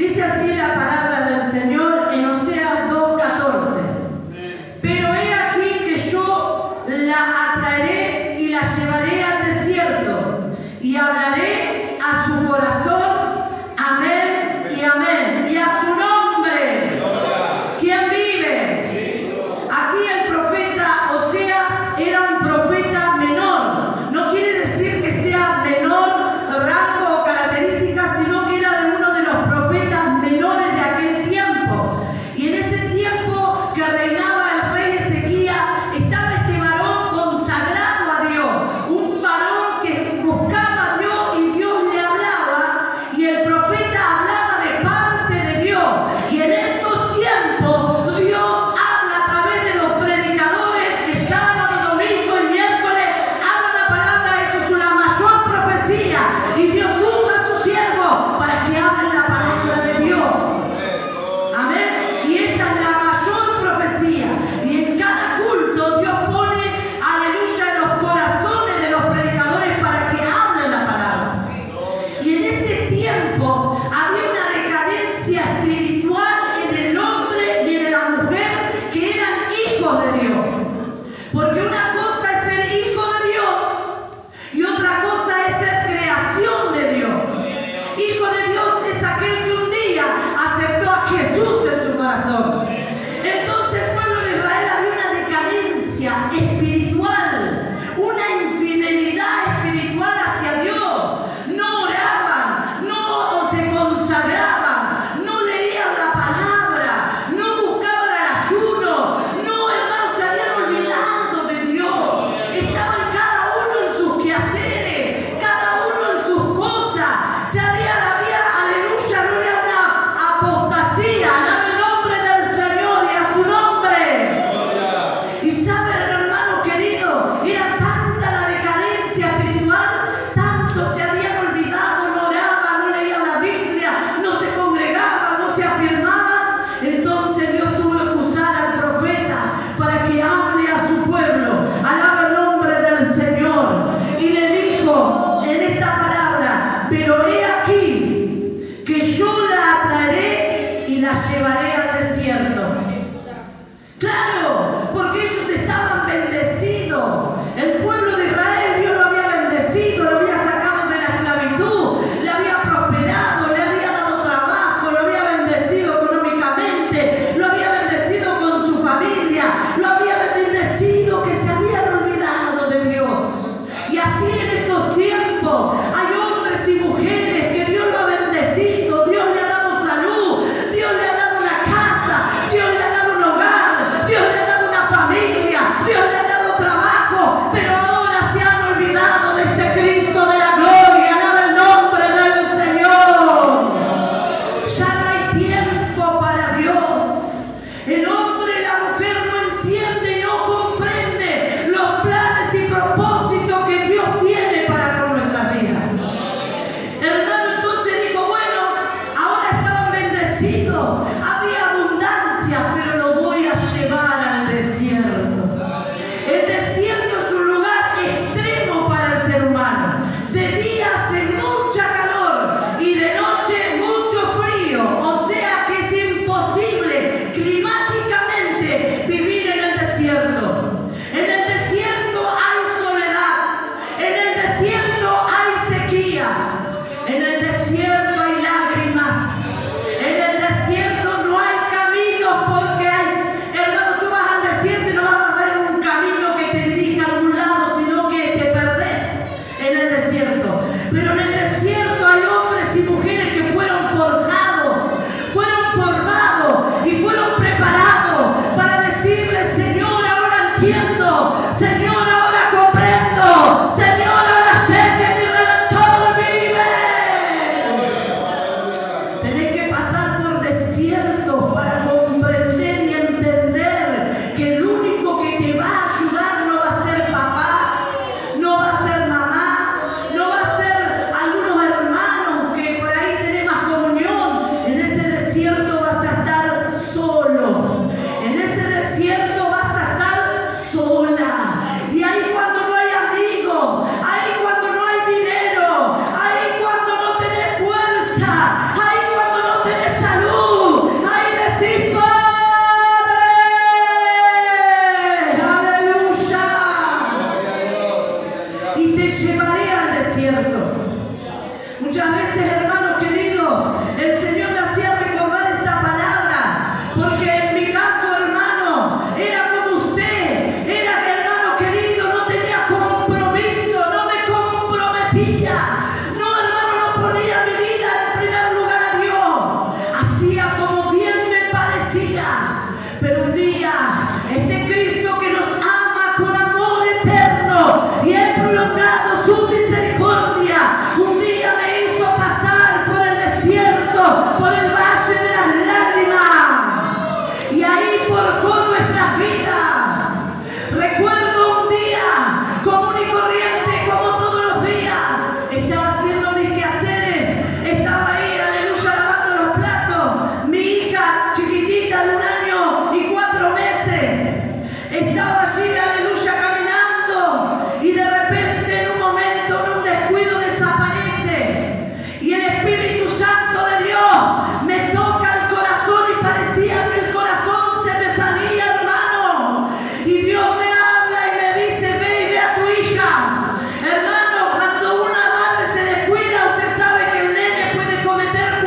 Dice así la palabra del Señor en Oseas 2:14. Pero he aquí que yo la atraeré y la llevaré al desierto y hablaré a su corazón, amén y amén, y a su nombre. ¿Quién vive? Aquí el profeta Oseas era un profeta menor. No quiere decir que sea menor rango o características, sino que era de uno de los profetas menores de aquel tiempo. Y en ese tiempo que reinaba el rey Ezequías, estaba este varón consagrado a Dios, un varón que buscaba a Dios y Dios le hablaba, y el profeta hablaba de parte de Dios. Y en estos tiempos Dios habla a través de los predicadores que sábado, domingo y miércoles hablan la palabra. Eso es una mayor profecía, y Dios usa a sus siervos para que hablen la palabra de Dios. Amén. Y esa es la mayor profecía. Y en cada culto Dios pone, aleluya, en los corazones de los predicadores para que hablen la palabra. Y en este tiempo había una decadencia espiritual en el hombre y en la mujer que eran hijos de Dios. Porque una cosa es ser hijo de Dios y otra cosa es ser creación de Dios. Hijo de Dios es aquel que un día aceptó a Jesús en su corazón. Entonces el pueblo de Israel había una decadencia espiritual, una infidelidad espiritual hacia Dios. No oraban, no se consagraban, no leían la palabra, no buscaban el ayuno. No, hermanos, se habían olvidado de Dios. Estaban cada uno en sus quehaceres, cada uno en sus cosas. Aleluya, gloria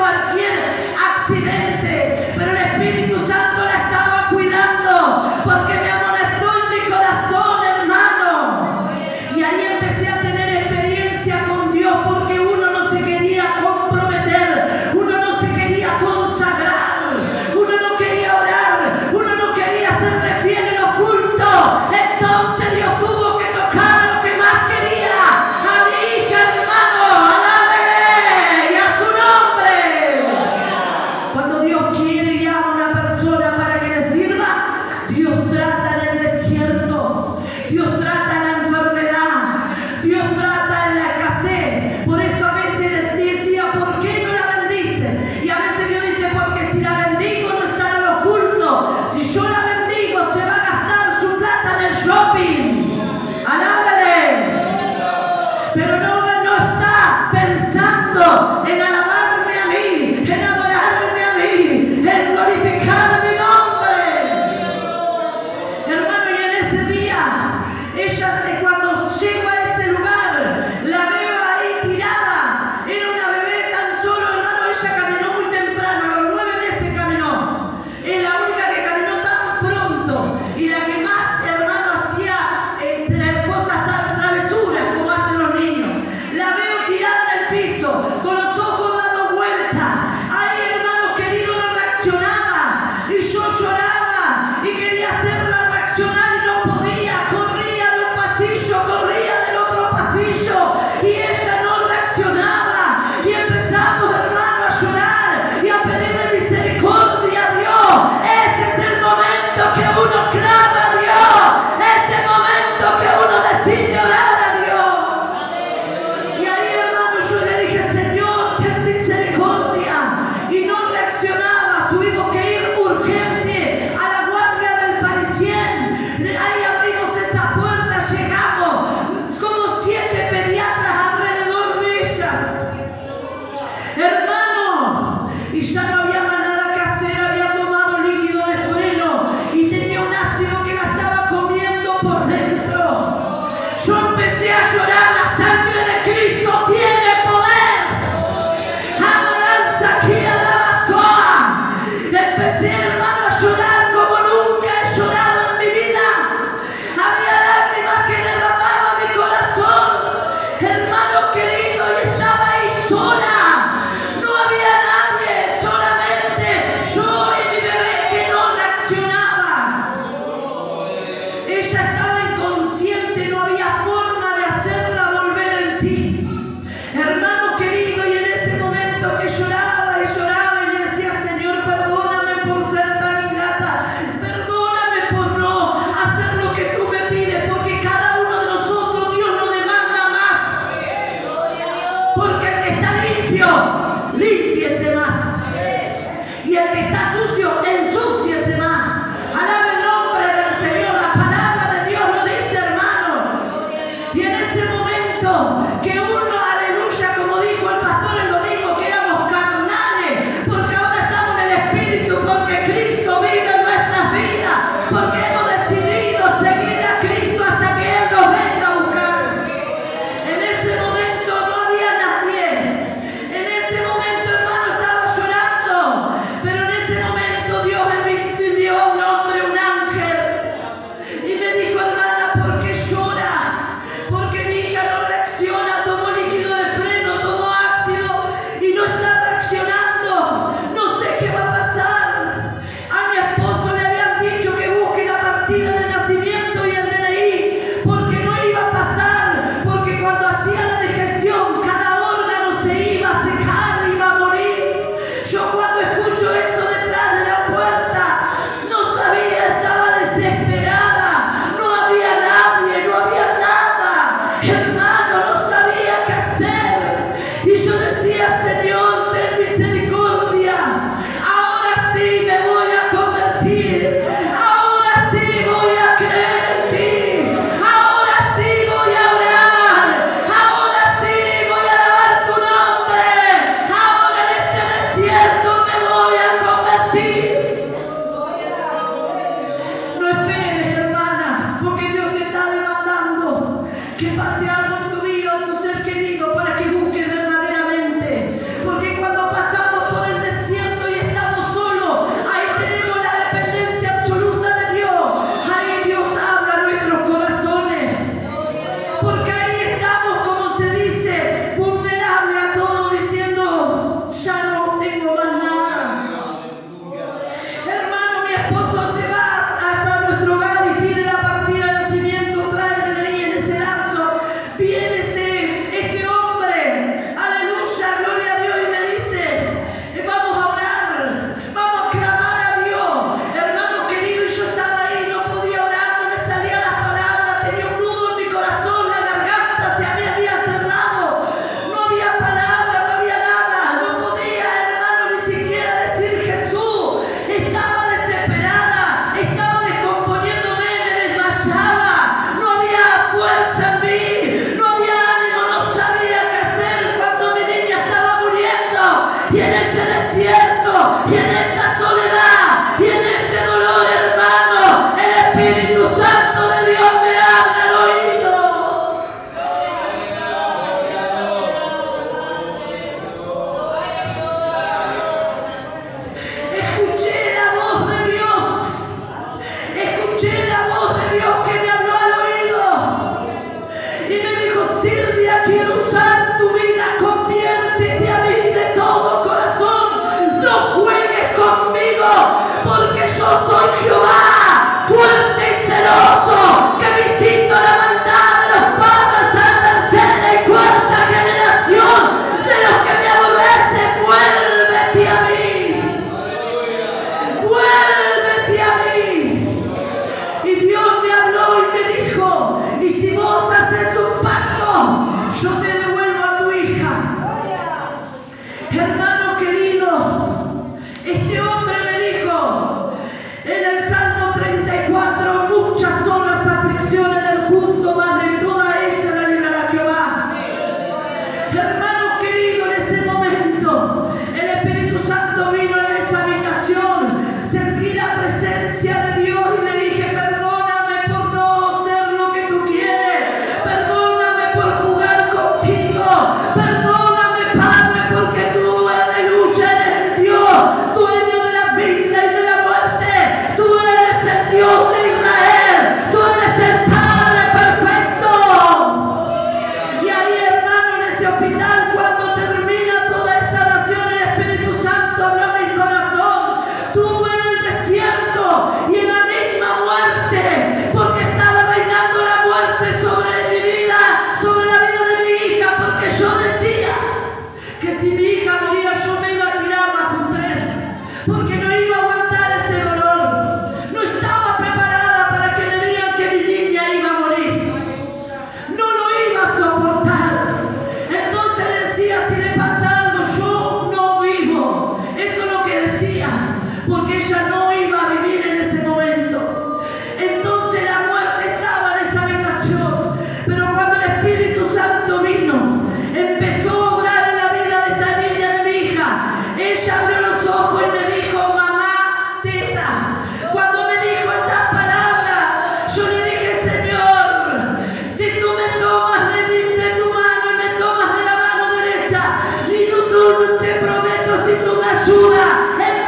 cualquier accidente, pero el Espíritu Santo la estaba cuidando porque me amonestó en mi corazón, hermano. Y ahí empecé a tener experiencia con Dios porque uno no se quería comprometer, uno no se quería consagrar, uno no quería orar, uno no quería serle fiel en oculto. Entonces Dios tuvo que tocar lo que más quería, a mi hija, hermano. Alábele y a su nombre. desierto y en esa soledad y en ese dolor, hermano, el Espíritu Santo de Dios me habla al oído. Escuché la voz de Dios. Escuché la voz de Dios que me habló al oído y me dijo: Silvia, quiero usar tu vida, conviértete a mí de todo corazón, no juegues conmigo, porque yo soy Jehová, fuerte y celoso, que visito la maldad de los padres a la tercera y cuarta generación de los que me aborrecen. Vuélvete a mí, vuélvete a mí. Y Dios me habló y me dijo: y si vos haces un pacto, yo te devuelvo a tu hija. Hermano querido, este hombre me dijo en el Salmo 34: muchas son las aflicciones del justo, mas de toda ella la librará Jehová. Hermano querido, en ese momento el Espíritu Santo vino en esa habitación, sentí la presencia de Dios y le dije: perdóname por no ser lo que tú quieres, perdóname por jugar contigo, perdóname, Padre, porque tú, aleluya, eres el Dios dueño de la vida y de la muerte, tú eres el Dios de Israel, tú eres el Padre perfecto. Y ahí, hermano, en ese hospital, cuando termina toda esa oración, el Espíritu Santo habló a mi corazón. Tuve en el desierto y en la misma muerte, porque estaba reinando la muerte sobre mi vida, sobre la vida de mi hija, porque yo decía que si mi hija moría yo me iba a tirar bajo un tren, porque no iba a aguantar ese dolor. No estaba preparada para que me digan que mi niña iba a morir. No lo iba a soportar. Entonces decía: si le pasa algo, yo no vivo. Eso es lo que decía, porque ella no iba a vivir en ese momento. Entonces la muerte estaba en esa habitación. Pero cuando el Espíritu Santo vino, empezó a obrar en la vida de esta niña, de mi hija. Ella abrió los ojos y me dijo: mamá, teta. Cuando me dijo esa palabra, yo le dije: Señor, si tú me tomas de tu mano y me tomas de la mano derecha, y tú te prometo, si tú me ayudas,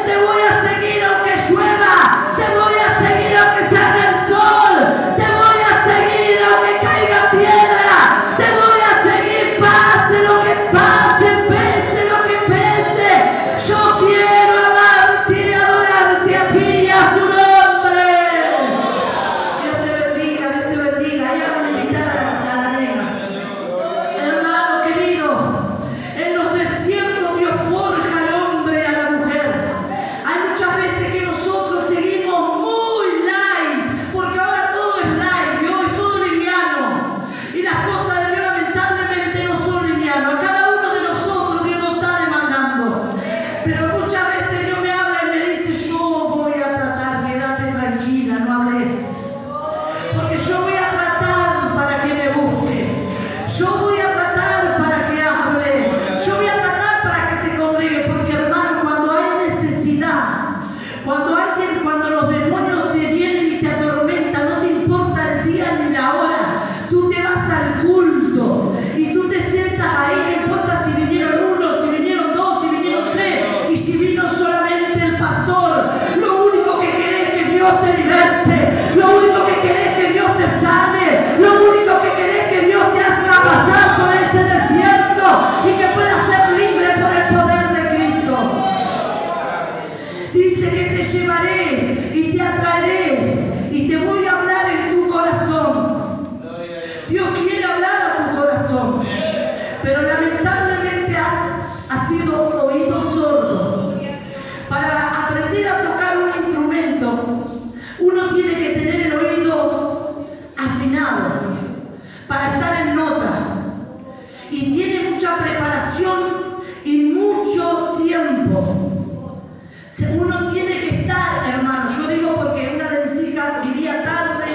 te voy a seguir aunque llueva, te voy a seguir aunque salga el sol, te voy a seguir aunque caiga piedra, te voy a seguir pase lo que pase, pese lo que pese. Yo quiero amarte y adorarte a ti y a su nombre. Dios te bendiga, Dios te bendiga. Y ahora le invitar a la nena. Hermano querido, en los desiertos Dios forja al hombre y a la mujer. Hay muchas veces que nosotros seguimos muy light, porque ahora todo es light, y hoy todo liviano. Y las cosas de Dios lamentablemente no son livianas. A cada uno de nosotros Dios nos está demandando. Pero muchas veces Dios me habla y me dice: yo voy a tratar, quédate tranquila, no hables. Porque yo voy a tratar para que me busque. Yo voy a tratar para que hable. Yo voy a tratar para que se congregue. Porque, hermano, cuando hay necesidad, cuando los demonios te vienen y te atormentan, no te importa el día ni la hora, tú te vas al culto y tú te sientas ahí, no importa si vinieron uno, si vinieron dos, si vinieron tres, y si vino solamente el pastor. Lo único que querés es que Dios te liberte, lo único que querés es que Dios te sane, lo único que querés es que Dios te haga pasar por ese desierto y que puedas ser libre por el poder de Cristo. Dice que te llevaré y te atraeré y te voy a hablar en tu corazón. Dios quiere hablar a tu corazón, pero lamentablemente has sido oído sordo. Para aprender a tocar un instrumento, uno tiene que tener el oído afinado para estar en nota, y tiene mucha preparación y mucho tiempo. Uno tiene que estar, hermano. Yo digo porque una de mis hijas vivía tarde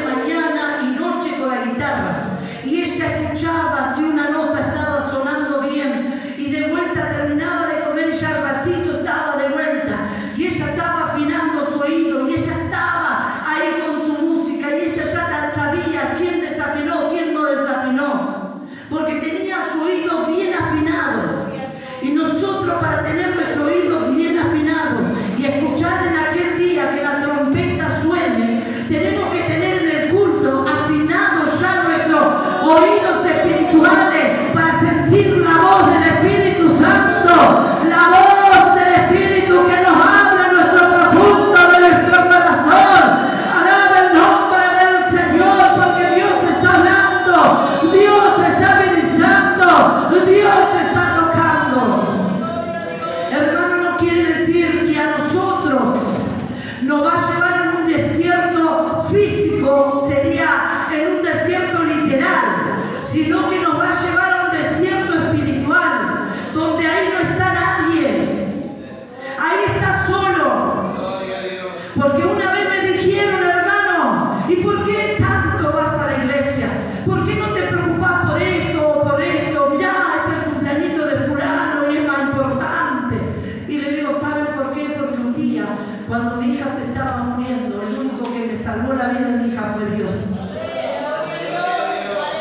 Cuando mi hija se estaba muriendo, el único que me salvó la vida de mi hija fue Dios.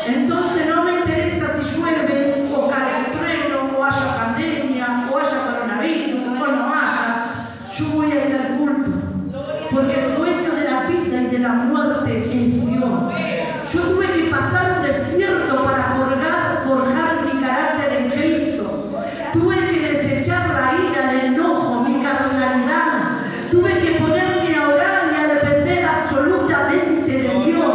Entonces no me interesa si llueve o cae un trueno o haya pandemia o haya coronavirus o no haya. Yo voy a ir al culto porque el dueño de la vida y de la muerte es Dios. Yo tuve que pasar un desierto para forjar mi carácter en Cristo. Tuve que desechar la ira, el enojo, mi carnalidad. Tuve que ponerme a orar y a depender absolutamente de Dios.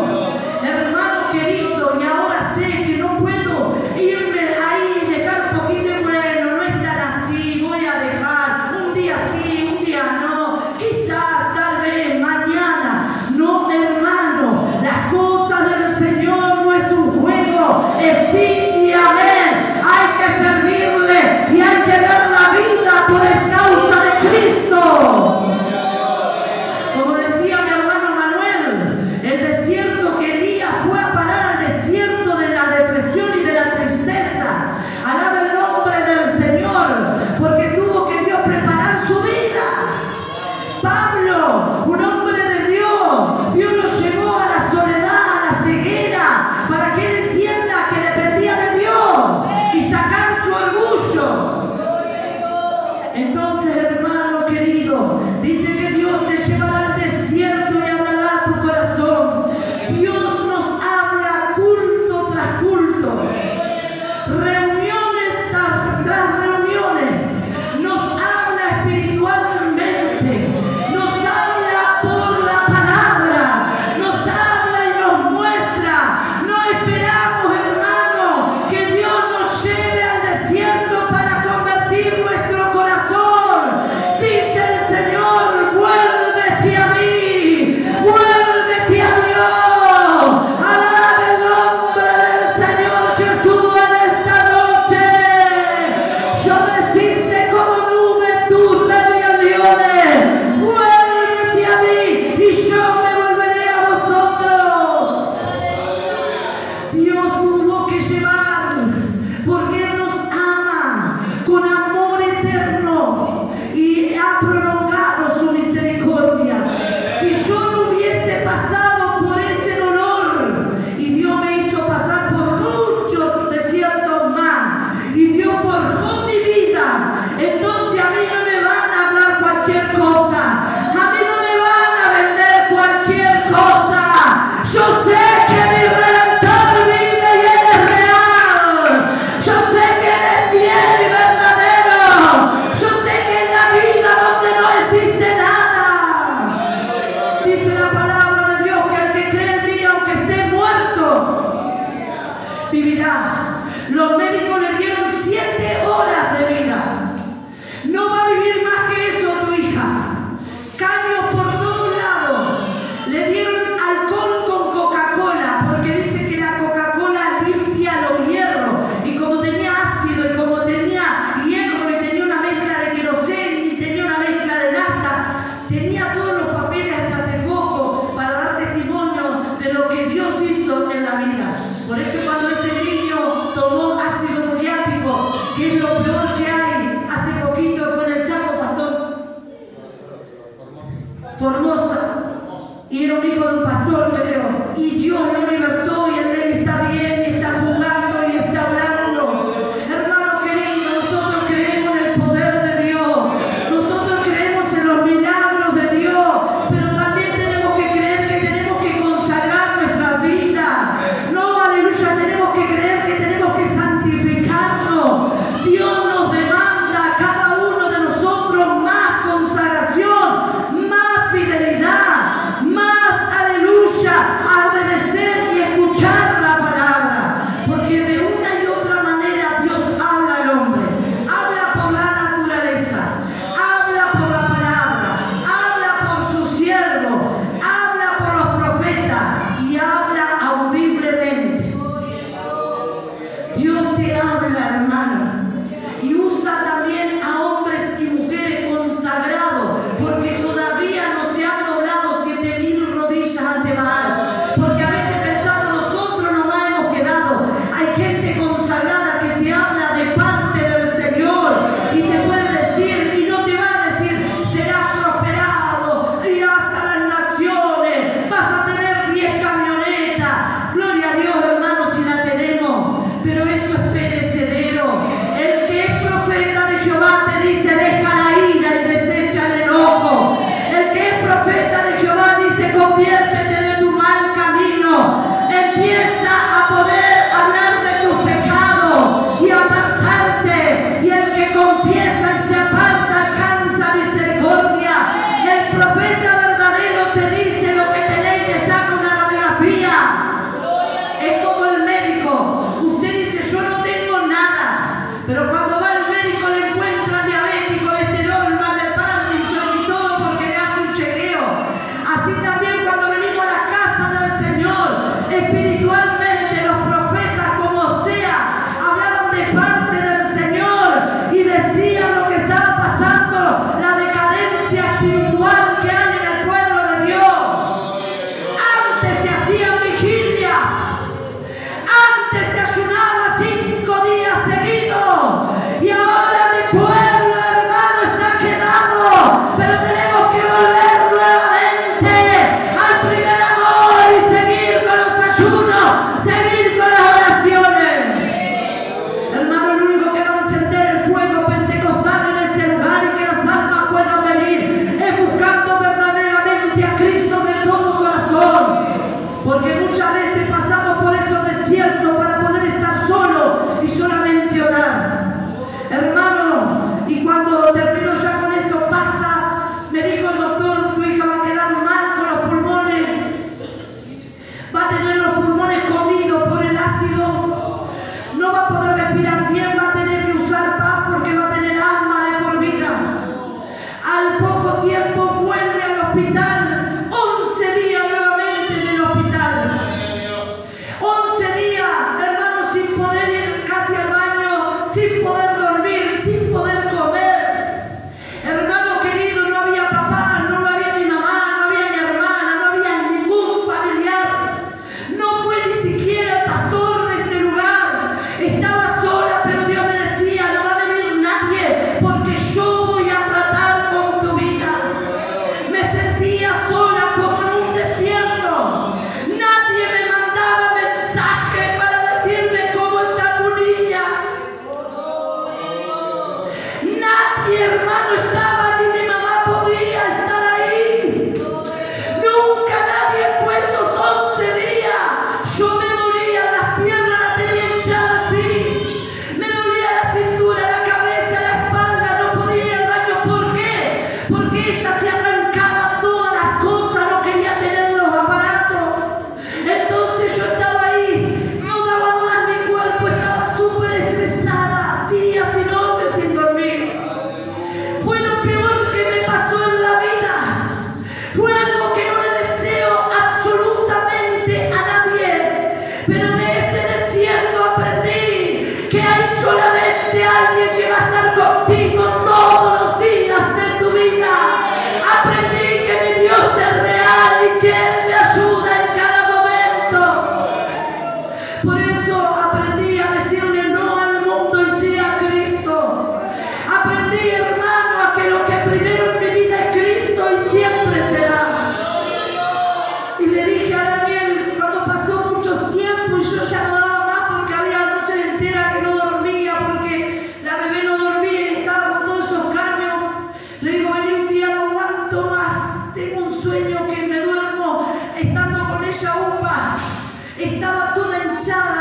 Hermano querido, y ahora sé que no puedo irme ahí y dejar un poquito bueno, no es tan así, voy a dejar un día sí, un día no, quizás, tal vez, mañana. No, hermano, las cosas del Señor no es un juego, es sí y amén. Hay que servirle y hay que dar la vida por causa de Cristo. Como decía mi hermano Manuel, el desierto que Elías fue a parar al desierto de la depresión y de la tristeza. Alaba el nombre del Señor, porque tuvo que Dios preparar su vida. Pablo, un hombre de Dios, Dios lo llevó a la soledad, a la ceguera, para que él entienda que dependía de Dios y sacar su orgullo. Entonces, hermano querido, dice que Dios te llevará al desierto y hablará a tu corazón. Dios nos habla culto tras culto, reuniones tras reuniones. Nos habla espiritualmente, nos habla por la palabra, nos habla y nos muestra. No esperamos, hermano, que Dios nos lleve al desierto para convertir nuestro corazón. Dice el Señor, vuélvete a mí, vuélvete a Dios. Alaba el nombre del Señor Jesús en esta noche. Yo deshice como nube tus rebeliones. Vuélvete a mí y yo me volveré a vosotros. Dios tuvo que llevar, porque Él nos ama con amor eterno y ha prolongado su misericordia. Si yo no hubiese pasado por ese dolor, y Dios me hizo pasar por muchos desiertos más, y Dios forjó mi vida, entonces a mí no me van a hablar cualquier cosa, a mí no me van a vender cualquier cosa. Yo sé que mi Redentor vive y Él es real. Yo sé que Él es fiel y verdadero. Yo sé que en la vida donde no existe nada, dice la palabra de Dios que el que cree en mí, aunque esté muerto, vivirá. Los médicos le dieron 7 horas de vida. No va a vivir más que eso tu hija. Caños por todos lados. Le dieron alcohol con Coca-Cola, porque dice que la Coca-Cola limpia los hierros. Y como tenía ácido, y como tenía hierro, y tenía una mezcla de queroseno, y tenía una mezcla de nafta, tenía todos los papeles hasta hace poco para dar testimonio de lo que Dios hizo en la vida. Por eso cuando ese niño tomó ácido muriático, que es lo peor que hay, hace poquito fue en el Chaco, pastor Formosa, y era un hijo de un pastor, creo, y Dios lo libertó y el nene está bien y está jugando y está hablando. Hermano querido, nosotros creemos en el poder de Dios, nosotros creemos en los milagros de Dios, pero también tenemos que creer que tenemos que consagrar nuestra vida. No, aleluya, tenemos que creer que tenemos que santificarnos. Dios nos demanda a cada uno de nosotros más consagración, más fidelidad, más, aleluya, obedecer y porque ella se arrancaba todas las cosas, no quería tener los aparatos. Entonces yo estaba ahí, no daba más mi cuerpo, estaba súper estresada, días y noches sin dormir. Fue lo peor que me pasó en la vida. Fue algo que no le deseo absolutamente a nadie. Pero de ese desierto aprendí que hay solamente alguien que va a estar contigo todos los días de tu vida. Aprendí que mi Dios es real y que Él me ayuda en cada momento. Por eso aprendí a decirle no al mundo y sí a Cristo. Aprendí, hermano, a que lo que primero en mi vida es Cristo y siempre será. Y le dije a Daniel, cuando pasó mucho tiempo y yo ya no daba más porque había noches enteras que no dormía, porque la bebé no dormía y estaba con todos esos cambios, le digo, vení un día, no aguanto más, tengo un sueño que me duermo estando con ella upa. Estaba toda hinchada